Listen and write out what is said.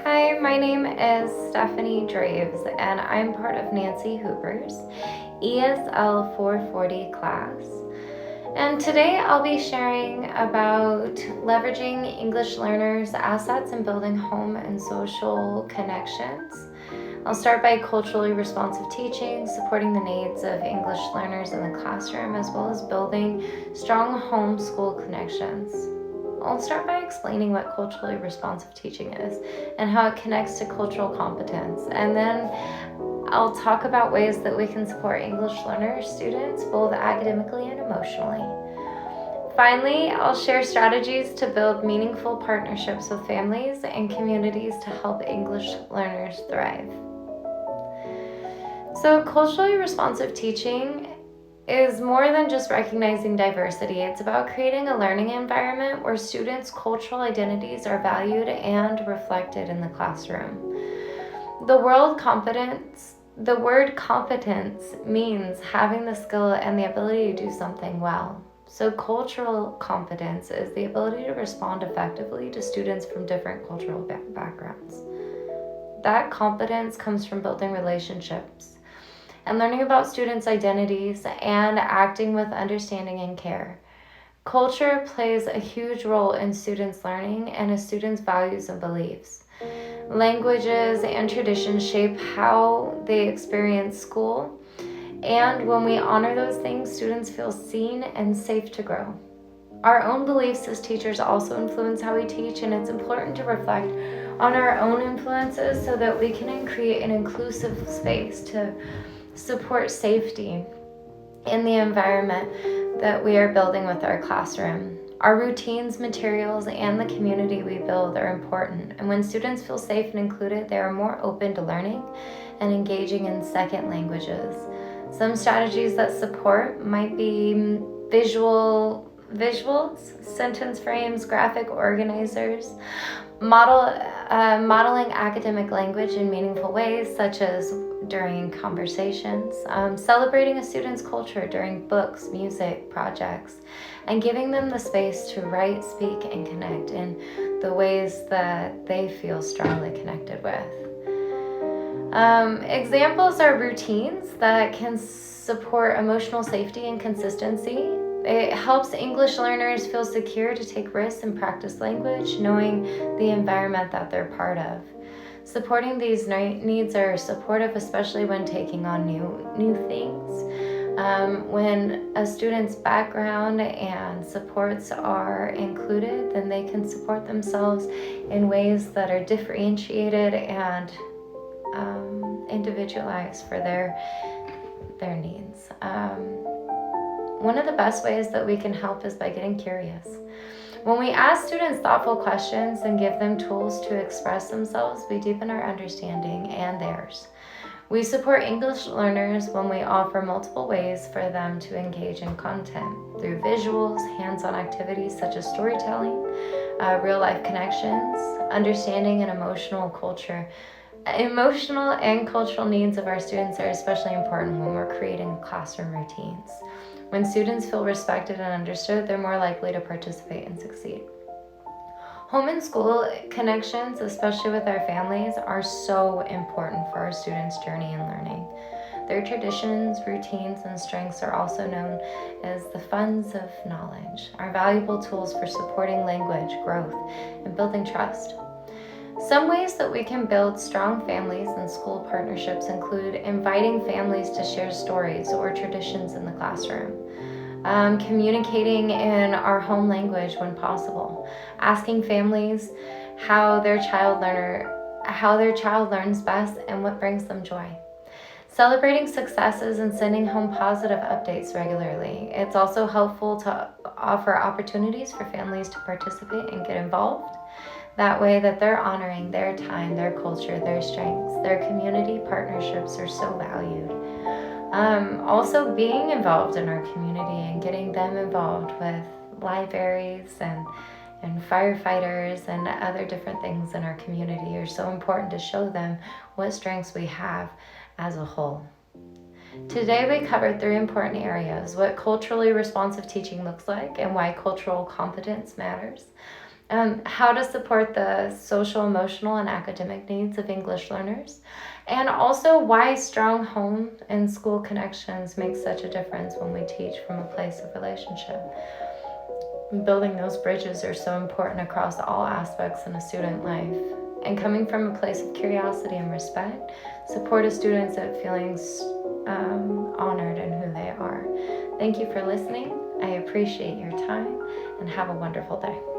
Hi, my name is Stephanie Draves, and I'm part of Nancy Hooper's ESL 440 class. And today I'll be sharing about leveraging English learners' assets and building home and social connections. I'll start by culturally responsive teaching, supporting the needs of English learners in the classroom, as well as building strong home-school connections. I'll start by explaining what culturally responsive teaching is and how it connects to cultural competence. And then I'll talk about ways that we can support English learner students both academically and emotionally. Finally, I'll share strategies to build meaningful partnerships with families and communities to help English learners thrive. So, culturally responsive teaching is more than just recognizing diversity. It's about creating a learning environment where students' cultural identities are valued and reflected in the classroom. The word competence means having the skill and the ability to do something well. So cultural competence is the ability to respond effectively to students from different cultural backgrounds. That competence comes from building relationships and learning about students' identities and acting with understanding and care. Culture plays a huge role in students' learning and a students' values and beliefs. Languages and traditions shape how they experience school, and when we honor those things, students feel seen and safe to grow. Our own beliefs as teachers also influence how we teach, and it's important to reflect on our own influences so that we can create an inclusive space to support safety in the environment that we are building with our classroom. Our routines, materials, and the community we build are important, and when students feel safe and included, they are more open to learning and engaging in second languages. Some strategies that support might be visuals, sentence frames, graphic organizers, modeling academic language in meaningful ways, such as during conversations, celebrating a student's culture during books, music, projects, and giving them the space to write, speak, and connect in the ways that they feel strongly connected with. Examples are routines that can support emotional safety and consistency. It helps English learners feel secure to take risks and practice language, knowing the environment that they're part of. Supporting these needs are supportive, especially when taking on new things. When a student's background and supports are included, then they can support themselves in ways that are differentiated and individualized for their needs. One of the best ways that we can help is by getting curious. When we ask students thoughtful questions and give them tools to express themselves, we deepen our understanding and theirs. We support English learners when we offer multiple ways for them to engage in content through visuals, hands-on activities such as storytelling, real-life connections, understanding and emotional culture. Emotional and cultural needs of our students are especially important when we're creating classroom routines. When students feel respected and understood, they're more likely to participate and succeed. Home and school connections, especially with our families, are so important for our students' journey in learning. Their traditions, routines, and strengths are also known as the funds of knowledge, are valuable tools for supporting language growth and building trust. Some ways that we can build strong families and school partnerships include inviting families to share stories or traditions in the classroom, communicating in our home language when possible, asking families how their child learns best and what brings them joy. Celebrating successes and sending home positive updates regularly. It's also helpful to offer opportunities for families to participate and get involved. That way that they're honoring their time, their culture, their strengths. Their community partnerships are so valued. Also being involved in our community and getting them involved with libraries and firefighters and other different things in our community are so important to show them what strengths we have as a whole. Today we covered 3 important areas: what culturally responsive teaching looks like and why cultural competence matters, How to support the social, emotional, and academic needs of English learners, and also why strong home and school connections make such a difference when we teach from a place of relationship. Building those bridges are so important across all aspects in a student life. And coming from a place of curiosity and respect, support a students at feeling honored in who they are. Thank you for listening. I appreciate your time, and have a wonderful day.